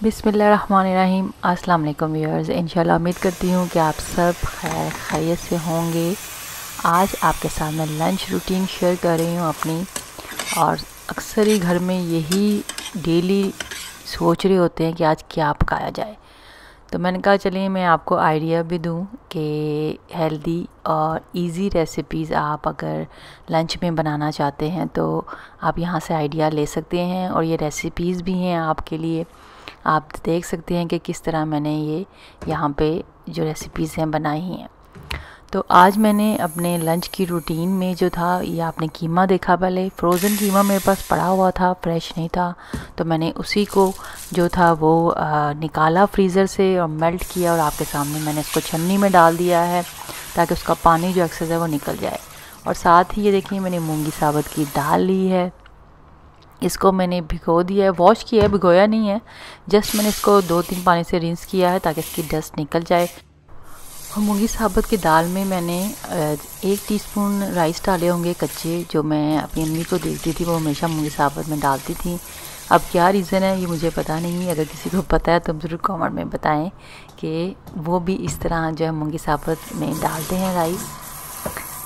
बिस्मिल्लाहिर्रहमानिर्रहीम। अस्सलाम वालेकुम व्यूअर्स। इंशाल्लाह उम्मीद करती हूँ कि आप सब खैरियत से होंगे। आज आपके साथ मैं लंच रूटीन शेयर कर रही हूँ अपनी, और अक्सर ही घर में यही डेली सोच रहे होते हैं कि आज क्या पकाया जाए। तो मैंने कहा चलिए मैं आपको आइडिया भी दूँ कि हेल्दी और इजी रेसिपीज़ आप अगर लंच में बनाना चाहते हैं तो आप यहाँ से आइडिया ले सकते हैं, और ये रेसिपीज़ भी हैं आपके लिए। आप देख सकते हैं कि किस तरह मैंने ये यहाँ पे जो रेसिपीज़ हैं बनाई हैं। तो आज मैंने अपने लंच की रूटीन में जो था, ये आपने कीमा देखा, पहले फ्रोज़न कीमा मेरे पास पड़ा हुआ था, फ्रेश नहीं था, तो मैंने उसी को जो था वो निकाला फ्रीज़र से और मेल्ट किया, और आपके सामने मैंने इसको छन्नी में डाल दिया है ताकि उसका पानी जो एक्सेस है वो निकल जाए। और साथ ही ये देखिए मैंने मूंगी साबुत की दाल ली है, इसको मैंने भिगो दिया है, वॉश किया है, भिगोया नहीं है, जस्ट मैंने इसको 2-3 पानी से रिंस किया है ताकि इसकी डस्ट निकल जाए। और मूंगी साबुत की दाल में मैंने 1 टीस्पून राइस डाले होंगे कच्चे, जो मैं अपनी अम्मी को देखती थी वो हमेशा मूंगी साबुत में डालती थी। अब क्या रीज़न है ये मुझे पता नहीं, अगर किसी को पता है तो ज़रूर कमेंट में बताएं कि वो भी इस तरह जो है मूंगी साबुत में डालते हैं राइस।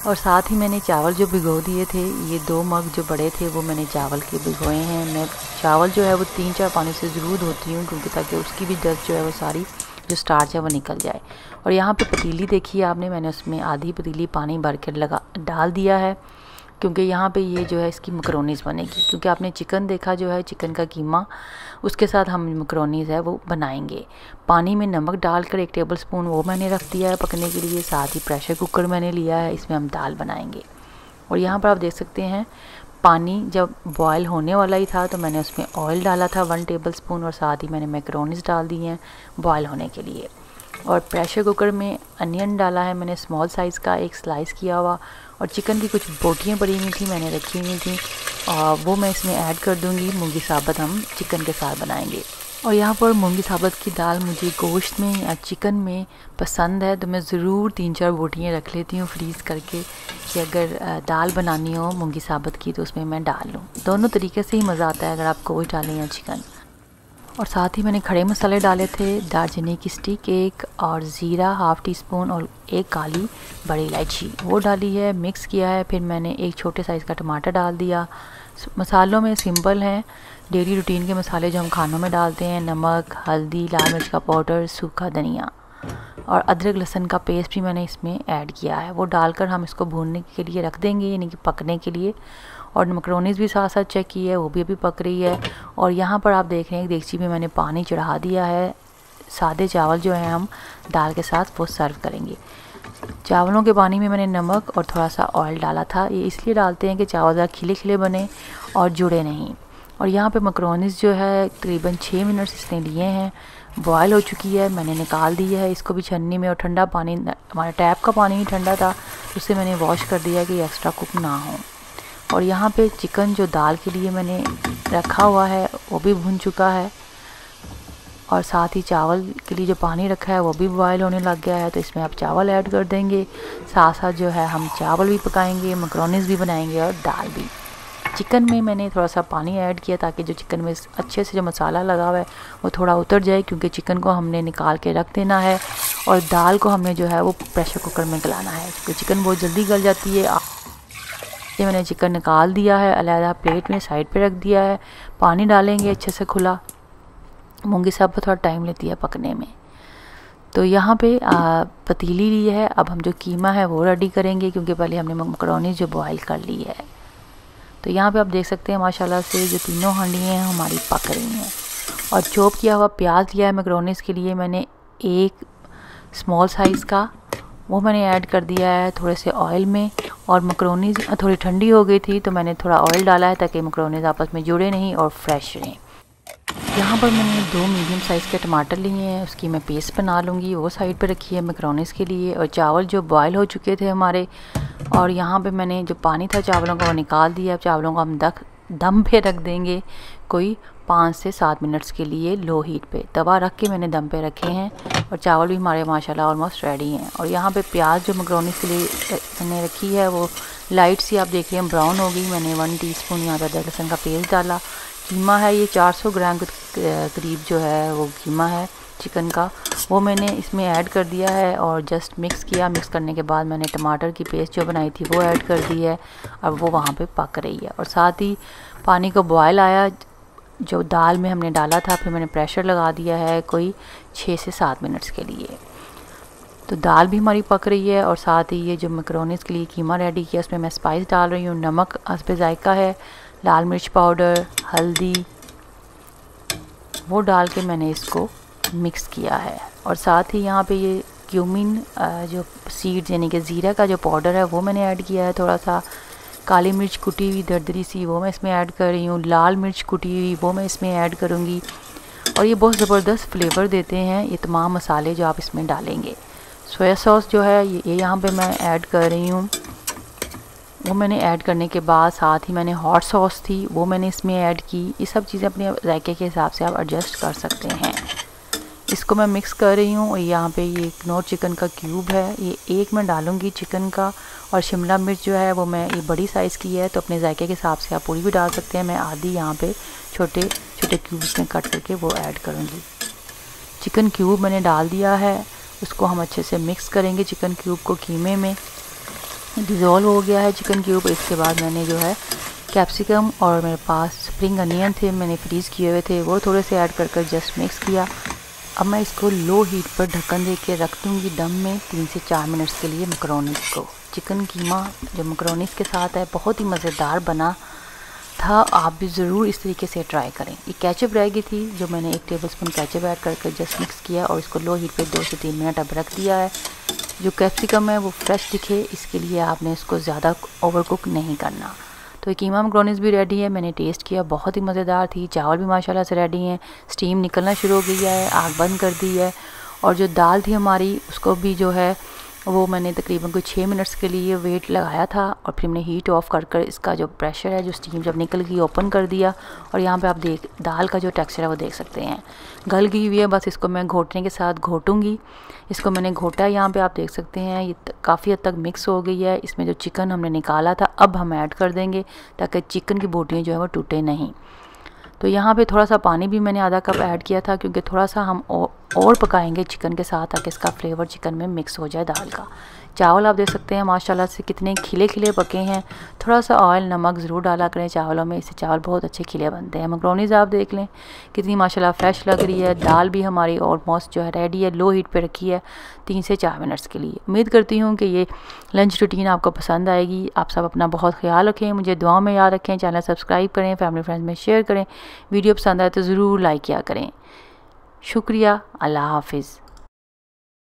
और साथ ही मैंने चावल जो भिगो दिए थे, ये 2 मग जो बड़े थे वो मैंने चावल के भिगोए हैं। मैं चावल जो है वो 3-4 पानी से ज़रूर धोती हूँ, क्योंकि ताकि उसकी भी डस्ट जो है वो सारी जो स्टार्च है वो निकल जाए। और यहाँ पे पतीली देखिए आपने, मैंने उसमें आधी पतीली पानी भर कर डाल दिया है, क्योंकि यहाँ पे ये जो है इसकी मकरोनीज़ बनेगी। क्योंकि आपने चिकन देखा जो है, चिकन का कीमा, उसके साथ हम मकरोनीज़ है वो बनाएंगे। पानी में नमक डालकर 1 टेबल स्पून वो मैंने रख दिया है पकने के लिए। साथ ही प्रेशर कुकर मैंने लिया है, इसमें हम दाल बनाएंगे। और यहाँ पर आप देख सकते हैं पानी जब बॉयल होने वाला ही था तो मैंने उसमें ऑयल डाला था 1 टेबल स्पून, और साथ ही मैंने मैकरोनीज़ डाल दी हैं बॉयल होने के लिए। और प्रेशर कुकर में अनियन डाला है मैंने, स्मॉल साइज़ का 1 स्लाइस किया हुआ, और चिकन की कुछ बोटियाँ पड़ी हुई थी मैंने रखी हुई थी, और वो मैं इसमें ऐड कर दूँगी। मूंगी साबुत हम चिकन के साथ बनाएंगे। और यहाँ पर मूंगी साबुत की दाल मुझे गोश्त में या चिकन में पसंद है, तो मैं ज़रूर 3-4 बोटियाँ रख लेती हूँ फ्रीज़ करके, कि अगर दाल बनानी हो मूंगी साबुत की तो उसमें मैं डाल लूँ। दोनों तरीके से ही मज़ा आता है अगर आप गोश्त डालें या चिकन। और साथ ही मैंने खड़े मसाले डाले थे, दालचीनी की स्टिक 1, और ज़ीरा 1/2 टीस्पून, और 1 काली बड़ी इलायची वो डाली है, मिक्स किया है। फिर मैंने 1 छोटे साइज़ का टमाटर डाल दिया। मसालों में सिंपल हैं डेली रूटीन के मसाले जो हम खानों में डालते हैं, नमक, हल्दी, लाल मिर्च का पाउडर, सूखा धनिया, और अदरक लहसुन का पेस्ट भी मैंने इसमें ऐड किया है। वो डालकर हम इसको भूनने के लिए रख देंगे, यानी कि पकने के लिए। और मकरोनीज़ भी साथ साथ चेक की है, वो भी अभी पक रही है। और यहाँ पर आप देख रहे हैं देगची में मैंने पानी चढ़ा दिया है। सादे चावल जो हैं हम दाल के साथ वो सर्व करेंगे। चावलों के पानी में मैंने नमक और थोड़ा सा ऑयल डाला था, ये इसलिए डालते हैं कि चावल ज़रा खिले खिले बने और जुड़े नहीं। और यहाँ पे मकरोनीज़ जो है तकरीबन 6 मिनट इसने लिए हैं, बॉयल हो चुकी है, मैंने निकाल दी है इसको भी छन्नी में। और ठंडा पानी, हमारा टैप का पानी ही ठंडा था, उससे मैंने वॉश कर दिया कि एक्स्ट्रा कुक ना हो। और यहाँ पे चिकन जो दाल के लिए मैंने रखा हुआ है वो भी भुन चुका है, और साथ ही चावल के लिए जो पानी रखा है वो भी बॉयल होने लग गया है, तो इसमें आप चावल ऐड कर देंगे। साथ साथ जो है हम चावल भी पकाएंगे, मकरोनीज़ भी बनाएंगे और दाल भी। चिकन में मैंने थोड़ा सा पानी ऐड किया ताकि जो चिकन में अच्छे से जो मसाला लगा हुआ है वो थोड़ा उतर जाए, क्योंकि चिकन को हमने निकाल के रख देना है, और दाल को हमने जो है वो प्रेशर कुकर में गलाना है, क्योंकि चिकन बहुत जल्दी गल जाती है। ये मैंने चिकन निकाल दिया है, अलग प्लेट में साइड पे रख दिया है। पानी डालेंगे अच्छे से खुला, मूंगी साबुत थोड़ा टाइम लेती है पकने में। तो यहाँ पे पतीली ली है, अब हम जो कीमा है वो रेडी करेंगे, क्योंकि पहले हमने मकरोनी जो बॉयल कर ली है। तो यहाँ पे आप देख सकते हैं माशाल्लाह से जो तीनों हांडियाँ हैं हमारी पक रही हैं। और चॉप किया हुआ प्याज लिया है मकरोनीज़ के लिए मैंने 1 स्मॉल साइज़ का, वो मैंने ऐड कर दिया है थोड़े से ऑयल में। और मकरोनीज़ थोड़ी ठंडी हो गई थी तो मैंने थोड़ा ऑयल डाला है ताकि मकरोनीज़ आपस में जुड़े नहीं और फ्रेश रहें। यहाँ पर मैंने 2 मीडियम साइज़ के टमाटर लिए हैं, उसकी मैं पेस्ट बना लूँगी, वो साइड पे रखी है मकरोनीज़ के लिए। और चावल जो बॉयल हो चुके थे हमारे, और यहाँ पे मैंने जो पानी था चावलों का वो निकाल दिया। चावलों को हम दम पे रख देंगे कोई 5 से 7 मिनट्स के लिए लो हीट पे। तवा रख के मैंने दम पे रखे हैं, और चावल भी हमारे माशाल्लाह ऑलमोस्ट रेडी हैं। और यहाँ पे प्याज जो मकरोनीज़ के लिए मैंने रखी है वो लाइट सी आप देख रहे हैं ब्राउन हो गई। मैंने 1 टीस्पून यहाँ पे अदरक लहसुन का पेस्ट डाला, कीमा है ये 400 ग्राम के करीब जो है वो कीमा है चिकन का, वो मैंने इसमें ऐड कर दिया है और जस्ट मिक्स किया। मिक्स करने के बाद मैंने टमाटर की पेस्ट जो बनाई थी वो ऐड कर दी है। अब वो वहाँ पे पक रही है और साथ ही पानी को बॉयल आया जो दाल में हमने डाला था, फिर मैंने प्रेशर लगा दिया है कोई 6 से 7 मिनट्स के लिए। तो दाल भी हमारी पक रही है और साथ ही ये जो मैकरोनीज़ के लिए कीमा रेडी किया उसमें मैं स्पाइस डाल रही हूँ। नमक हस्बे जायका है, लाल मिर्च पाउडर, हल्दी, वो डाल के मैंने इसको मिक्स किया है। और साथ ही यहाँ पे ये क्यूमिन जो सीड्स यानी कि ज़ीरा का जो पाउडर है वो मैंने ऐड किया है। थोड़ा सा काली मिर्च कुटी हुई दरदरी सी वो मैं इसमें ऐड कर रही हूँ। लाल मिर्च कुटी हुई वो मैं इसमें ऐड करूँगी और ये बहुत ज़बरदस्त फ्लेवर देते हैं ये तमाम मसाले जो आप इसमें डालेंगे। सोया सॉस जो है ये यहाँ पे मैं ऐड कर रही हूँ। वो मैंने ऐड करने के बाद साथ ही मैंने हॉट सॉस थी वो मैंने इसमें ऐड की। ये सब चीज़ें अपने जायके के हिसाब से आप एडजस्ट कर सकते हैं। इसको मैं मिक्स कर रही हूँ। और यहाँ पे ये नॉट चिकन का क्यूब है, ये एक मैं डालूँगी चिकन का। और शिमला मिर्च जो है वो मैं ये बड़ी साइज़ की है तो अपने जायके के हिसाब से आप पूरी भी डाल सकते हैं। मैं आधी यहाँ पे छोटे छोटे क्यूब्स में कट करके वो ऐड करूँगी। चिकन क्यूब मैंने डाल दिया है, उसको हम अच्छे से मिक्स करेंगे। चिकन क्यूब को कीमे में डिज़ोल्व हो गया है चिकन क्यूब। इसके बाद मैंने जो है कैप्सिकम और मेरे पास स्प्रिंग अनियन थे मैंने फ्रीज़ किए हुए थे वो थोड़े से ऐड कर जस्ट मिक्स किया। अब मैं इसको लो हीट पर ढक्कन दे के रख दूँगी दम में 3 से 4 मिनट्स के लिए मैकरोनीज़ को। चिकन कीमा जो मैकरोनीज़ के साथ है बहुत ही मज़ेदार बना था, आप भी ज़रूर इस तरीके से ट्राई करें। ये केचप रह गई थी जो मैंने 1 टेबलस्पून केचप ऐड करके जस्ट मिक्स किया और इसको लो हीट पे 2 से 3 मिनट अब रख दिया है। जो कैप्सिकम है वो फ्रेश दिखे इसके लिए आपने इसको ज़्यादा ओवर कुक नहीं करना। तो ये कीमा मैकरोनीज़ भी रेडी है, मैंने टेस्ट किया बहुत ही मज़ेदार थी। चावल भी माशाल्लाह से रेडी हैं, स्टीम निकलना शुरू हो गई है, आग बंद कर दी है। और जो दाल थी हमारी उसको भी जो है वो मैंने तकरीबन कोई 6 मिनट्स के लिए वेट लगाया था और फिर मैंने हीट ऑफ कर इसका जो प्रेशर है जो स्टीम जब निकल गई ओपन कर दिया। और यहाँ पे आप देख दाल का जो टेक्सचर है वो देख सकते हैं गल गई हुई है। बस इसको मैं घोटने के साथ घोटूंगी। इसको मैंने घोटा है, यहाँ पे आप देख सकते हैं ये काफ़ी हद तक मिक्स हो गई है। इसमें जो चिकन हमने निकाला था अब हम ऐड कर देंगे ताकि चिकन की बोटियाँ जो है वो टूटे नहीं। तो यहाँ पे थोड़ा सा पानी भी मैंने आधा कप ऐड किया था क्योंकि थोड़ा सा हम और पकाएंगे चिकन के साथ ताकि इसका फ्लेवर चिकन में मिक्स हो जाए दाल का। चावल आप देख सकते हैं माशाल्लाह से कितने खिले खिले पके हैं। थोड़ा सा ऑयल नमक ज़रूर डाला करें चावलों में, इससे चावल बहुत अच्छे खिले बनते हैं। मैकरोनीज़ आप देख लें कितनी माशाल्लाह फ्रेश लग रही है। दाल भी हमारी ऑलमोस्ट जो है रेडी है, लो हीट पे रखी है 3 से 4 मिनट्स के लिए। उम्मीद करती हूँ कि ये लंच रूटीन आपको पसंद आएगी। आप सब अपना बहुत ख्याल रखें, मुझे दुआ में याद रखें, चैनल सब्सक्राइब करें, फैमिली फ्रेंड्स में शेयर करें। वीडियो पसंद आए तो ज़रूर लाइक किया करें। शुक्रिया, अल्लाह हाफिज़।